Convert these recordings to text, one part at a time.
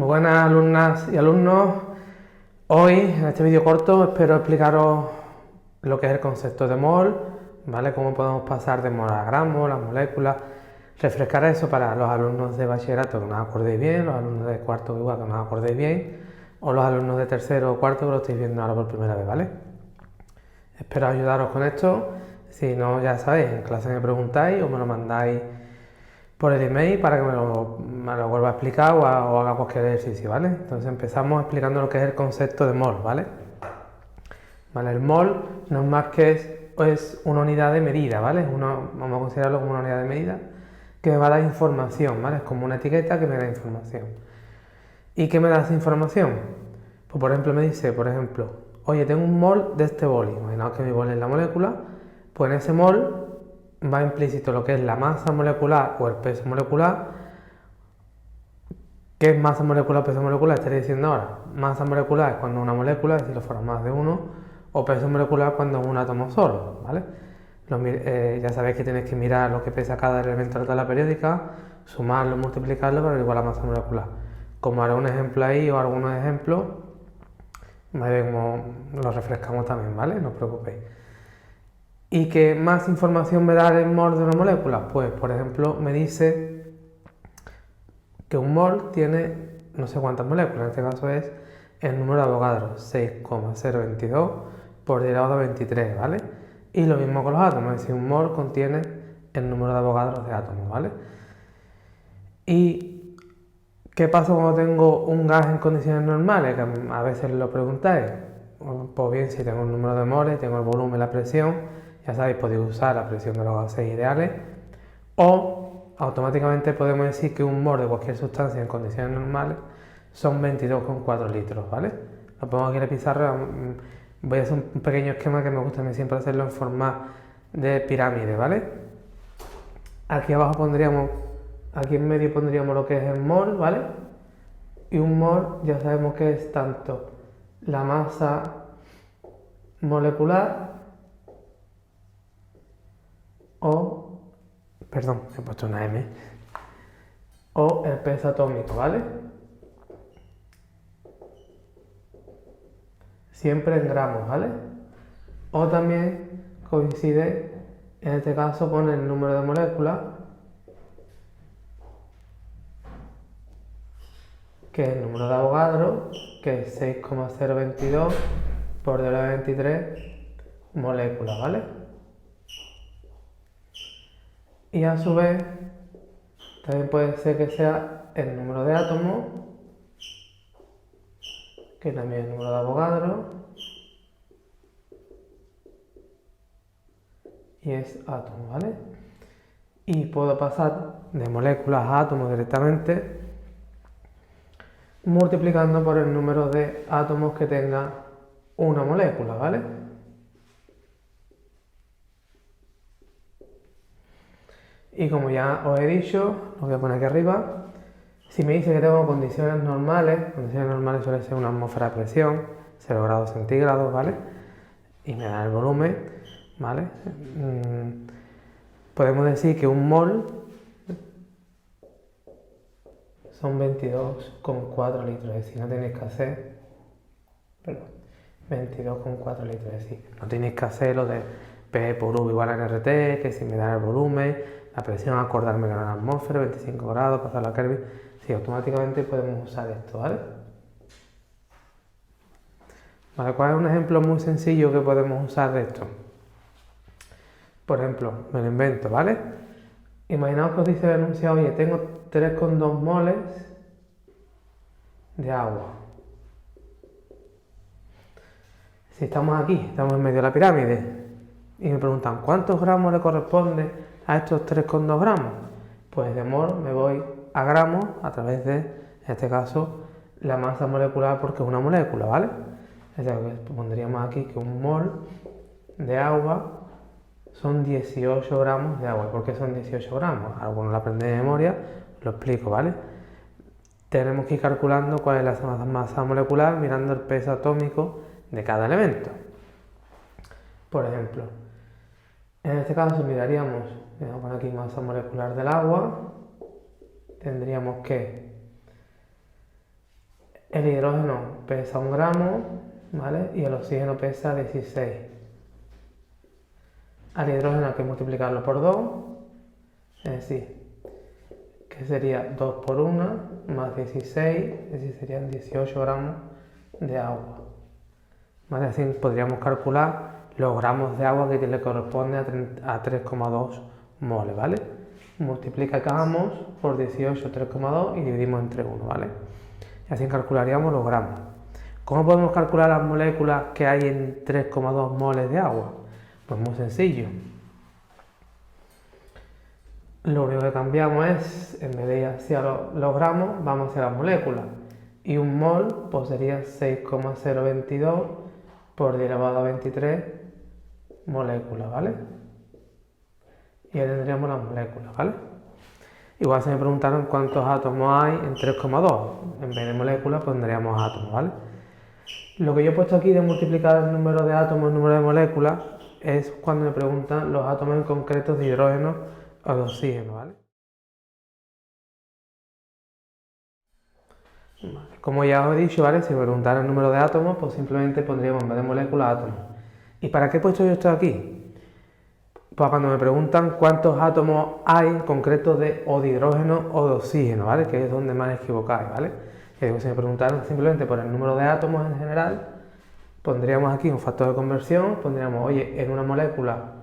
Buenas alumnas y alumnos. Hoy en este vídeo corto espero explicaros lo que es el concepto de mol, ¿vale? Cómo podemos pasar de mol a gramo, las moléculas, refrescar eso para los alumnos de bachillerato que no os acordéis bien, los alumnos de cuarto igual que no os acordéis bien, o los alumnos de tercero o cuarto que lo estáis viendo ahora por primera vez, ¿vale? Espero ayudaros con esto. Si no, ya sabéis, en clase me preguntáis o me lo mandáis por el email para que me lo vuelva a explicar o haga cualquier ejercicio, ¿vale? Entonces empezamos explicando lo que es el concepto de mol, ¿vale? ¿Vale? El mol no es más que es una unidad de medida, ¿vale? Vamos a considerarlo como una unidad de medida que me va a dar información, ¿vale? Es como una etiqueta que me da información. ¿Y qué me da esa información? Pues por ejemplo me dice, oye, tengo un mol de este boli. Imaginaos que mi boli es la molécula, pues en ese mol va implícito lo que es la masa molecular o el peso molecular. ¿Qué es masa molecular o peso molecular? Estaría diciendo ahora, masa molecular es cuando una molécula, es decir, lo fuera más de uno, o peso molecular cuando es un átomo solo, ¿vale? Ya sabéis que tenéis que mirar lo que pesa cada elemento de la tabla periódica, sumarlo, multiplicarlo para igual a masa molecular. Como haré un ejemplo ahí o algunos ejemplos, ¿vale? Como lo refrescamos también, ¿vale? No os preocupéis. ¿Y qué más información me da el mol de una molécula? Pues, por ejemplo, me dice que un mol tiene no sé cuántas moléculas, en este caso es el número de Avogadro, 6,022 por 10 a la 23, ¿vale? Y lo mismo con los átomos, es decir, un mol contiene el número de Avogadro de átomos, ¿vale? ¿Y qué pasa cuando tengo un gas en condiciones normales? Que a veces lo preguntáis. Pues bien, si tengo el número de moles, tengo el volumen, la presión, ya sabéis, podéis usar la presión de los gases ideales, o automáticamente podemos decir que un mol de cualquier sustancia en condiciones normales son 22,4 litros, ¿vale? Lo pongo aquí en la pizarra. Voy a hacer un pequeño esquema que me gusta a mí siempre hacerlo en forma de pirámide, ¿vale? Aquí abajo pondríamos, aquí en medio pondríamos lo que es el mol, ¿vale? Y un mol ya sabemos que es tanto la masa molecular he puesto una M, o el peso atómico, ¿vale? Siempre en gramos, ¿vale? O también coincide, en este caso, con el número de moléculas, que es el número de Avogadro, que es 6,022 por 10 a la 23 moléculas, ¿vale? Y a su vez, también puede ser que sea el número de átomos, que también es el número de Avogadro, y es átomo, ¿vale? Y puedo pasar de moléculas a átomos directamente multiplicando por el número de átomos que tenga una molécula, ¿vale? Y como ya os he dicho, lo voy a poner aquí arriba, si me dice que tengo condiciones normales suele ser una atmósfera de presión, 0 grados centígrados, ¿vale? Y me da el volumen, ¿vale? Podemos decir que un mol son 22,4 litros, es decir, no tenéis que hacer, 22,4 litros, es decir, no tenéis que hacer lo de P por V igual a NRT, que si me da el volumen, la presión, acordarme que era una atmósfera, 25 grados, pasar la Kelvin, sí, automáticamente podemos usar esto, ¿vale? Vale, ¿cuál es un ejemplo muy sencillo que podemos usar de esto? Por ejemplo, me lo invento, ¿vale? Imaginaos que os dice el enunciado, oye, tengo 3,2 moles de agua. Si estamos aquí, estamos en medio de la pirámide, y me preguntan, ¿cuántos gramos le corresponde a estos 3,2 gramos? Pues de mol me voy a gramos a través de, en este caso, la masa molecular porque es una molécula, ¿vale? O sea, que pondríamos aquí que un mol de agua son 18 gramos de agua. ¿Por qué son 18 gramos? Algunos lo aprenden de memoria, lo explico, ¿vale? Tenemos que ir calculando cuál es la masa molecular mirando el peso atómico de cada elemento. Por ejemplo, en este caso miraríamos, voy a poner aquí masa molecular del agua, tendríamos que El hidrógeno pesa 1 gramo, ¿vale? Y el oxígeno pesa 16. Al hidrógeno hay que multiplicarlo por 2, es decir, que sería 2 por 1 más 16, es decir, serían 18 gramos de agua. ¿Vale? Así podríamos calcular los gramos de agua que le corresponde a 3,2 moles, ¿vale? Multiplicamos por 18, 3,2 y dividimos entre 1, ¿vale? Y así calcularíamos los gramos. ¿Cómo podemos calcular las moléculas que hay en 3,2 moles de agua? Pues muy sencillo. Lo único que cambiamos es, en vez de ir hacia los gramos, vamos hacia las moléculas. Y un mol pues sería 6,022 por 10 elevado a 23 moléculas, ¿vale? Y ahí tendríamos las moléculas, ¿vale? Igual se me preguntaron cuántos átomos hay en 3,2. En vez de moléculas pondríamos átomos, ¿vale? Lo que yo he puesto aquí de multiplicar el número de átomos, el número de moléculas, es cuando me preguntan los átomos en concreto de hidrógeno o de oxígeno, ¿vale? Como ya os he dicho, ¿vale? Si me preguntaran el número de átomos, pues simplemente pondríamos en vez de moléculas átomos. ¿Y para qué he puesto yo esto aquí? Pues cuando me preguntan cuántos átomos hay en concreto de hidrógeno o de oxígeno, ¿vale? Que es donde más equivocáis, ¿vale? Si me preguntaran simplemente por el número de átomos en general, pondríamos aquí un factor de conversión, pondríamos, oye, en una molécula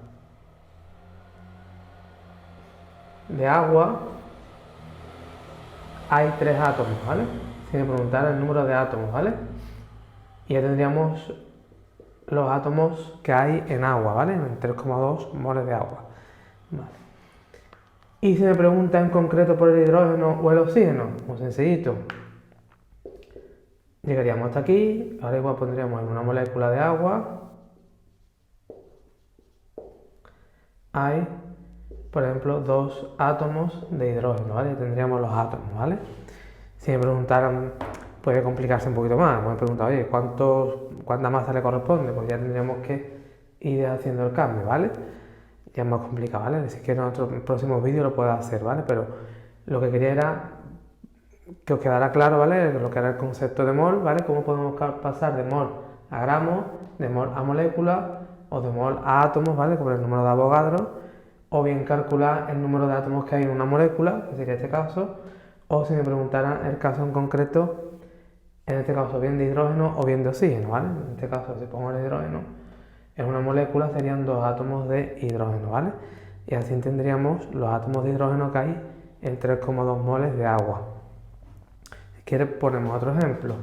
de agua hay 3 átomos, ¿vale? Si me preguntaran el número de átomos, ¿vale? Y ya tendríamos los átomos que hay en agua, ¿vale? En 3,2 moles de agua, ¿vale? Y si me pregunta en concreto por el hidrógeno o el oxígeno, muy sencillito. Llegaríamos hasta aquí, ahora igual pondríamos en una molécula de agua, hay, por ejemplo, 2 átomos de hidrógeno, ¿vale? Tendríamos los átomos, ¿vale? Si me preguntaran, puede complicarse un poquito más, me preguntan, oye, ¿cuánta masa le corresponde? Pues ya tendríamos que ir haciendo el cambio, ¿vale? Ya es más complicado, ¿vale? Si quieres en otro próximo vídeo lo puedo hacer, ¿vale? Pero lo que quería era que os quedara claro, ¿vale? Lo que era el concepto de mol, ¿vale? Cómo podemos pasar de mol a gramos, de mol a molécula o de mol a átomos, ¿vale? Como el número de Avogadro, o bien calcular el número de átomos que hay en una molécula, que sería este caso, o si me preguntaran el caso en concreto, en este caso bien de hidrógeno o bien de oxígeno, ¿vale? En este caso, si pongo el hidrógeno en una molécula, serían 2 átomos de hidrógeno, ¿vale? Y así tendríamos los átomos de hidrógeno que hay en 3,2 moles de agua. Si quieres ponemos otro ejemplo.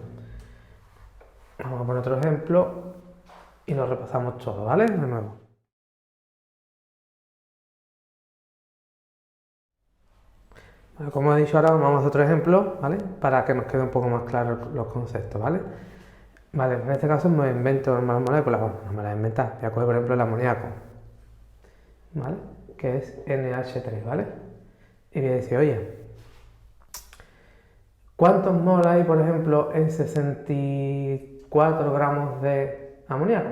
Vamos a poner otro ejemplo y lo repasamos todo, ¿vale? De nuevo. Bueno, como he dicho ahora, vamos a hacer otro ejemplo, ¿vale? Para que nos quede un poco más claros los conceptos, ¿vale? Vale, en este caso me invento más moléculas, bueno, no me las he inventado. Voy a coger por ejemplo el amoníaco, ¿vale? Que es NH3, ¿vale? Y voy a decir, oye, ¿cuántos mol hay, por ejemplo, en 64 gramos de amoníaco?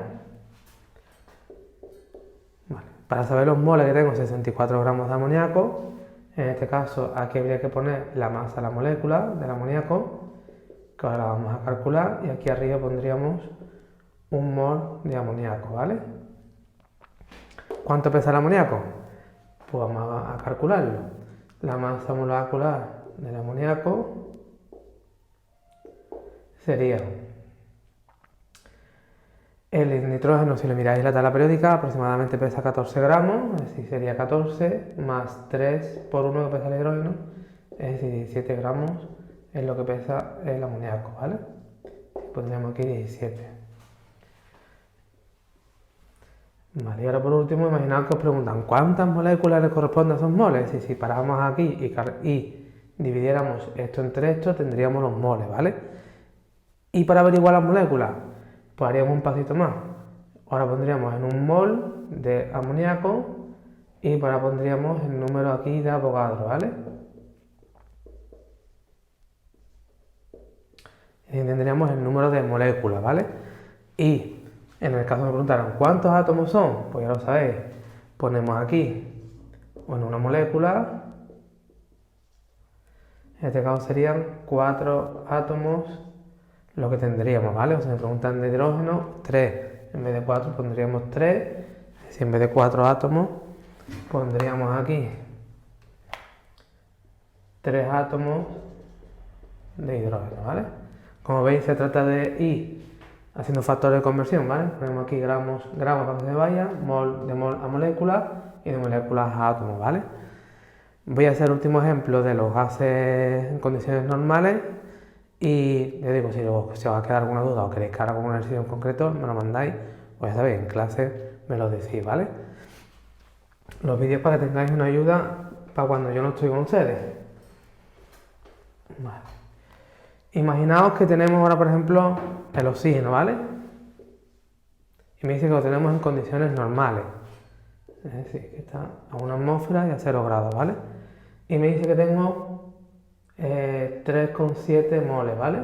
Vale, para saber los moles que tengo 64 gramos de amoníaco, en este caso aquí habría que poner la masa de la molécula del amoníaco, que ahora vamos a calcular, y aquí arriba pondríamos un mol de amoníaco, ¿vale? ¿Cuánto pesa el amoníaco? Pues vamos a calcularlo. La masa molecular del amoníaco sería el nitrógeno, si lo miráis la tabla periódica, aproximadamente pesa 14 gramos, es decir, sería 14 más 3 por 1 que pesa el hidrógeno, es decir, 17 gramos es lo que pesa el amoníaco, ¿vale? Pondríamos aquí 17. Vale, y ahora por último, imaginad que os preguntan ¿cuántas moléculas le corresponden a esos moles? Y si paramos aquí y dividiéramos esto entre esto, tendríamos los moles, ¿vale? Y para averiguar las moléculas, pues haríamos un pasito más. Ahora pondríamos en un mol de amoníaco y ahora pondríamos el número aquí de Avogadro, ¿vale? Y tendríamos el número de moléculas, ¿vale? Y en el caso me preguntaron ¿cuántos átomos son? Pues ya lo sabéis. Ponemos aquí en una molécula. En este caso serían 4 átomos lo que tendríamos, ¿vale? O si me preguntan de hidrógeno, 3. En vez de 4 pondríamos 3. Si en vez de 4 átomos, pondríamos aquí 3 átomos de hidrógeno, ¿vale? Como veis, se trata de ir haciendo factores de conversión, ¿vale? Ponemos aquí gramos para que se vaya, mol de mol a moléculas y de moléculas a átomos, ¿vale? Voy a hacer el último ejemplo de los gases en condiciones normales y les digo, si os va a quedar alguna duda o queréis que haga algún ejercicio en concreto, me lo mandáis, o ya sabéis, en clase me lo decís, ¿vale? Los vídeos para que tengáis una ayuda para cuando yo no estoy con ustedes. Vale. Imaginaos que tenemos ahora, por ejemplo, el oxígeno, ¿vale? Y me dice que lo tenemos en condiciones normales. Es decir, que está a 1 atmósfera y a 0 grados, ¿vale? Y me dice que tengo 3,7 moles, ¿vale?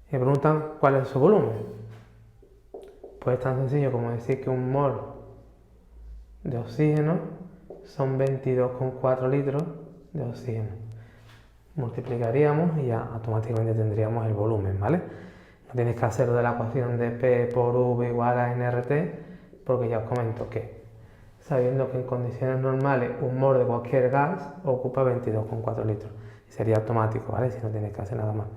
Y me preguntan cuál es su volumen. Pues es tan sencillo como decir que un mol de oxígeno son 22,4 litros de oxígeno. Multiplicaríamos y ya automáticamente tendríamos el volumen, ¿vale? No tienes que hacerlo de la ecuación de P por V igual a nRT, porque ya os comento que sabiendo que en condiciones normales un mol de cualquier gas ocupa 22,4 litros. Y sería automático, ¿vale? Si no tienes que hacer nada más.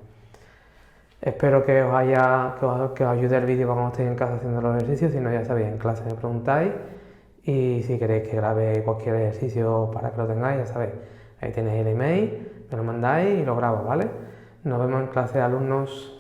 Espero que os ayude el vídeo cuando estéis en casa haciendo los ejercicios. Si no, ya sabéis, en clase me preguntáis. Y si queréis que grabe cualquier ejercicio para que lo tengáis, ya sabéis. Ahí tenéis el email, me lo mandáis y lo grabo, ¿vale? Nos vemos en clase, alumnos.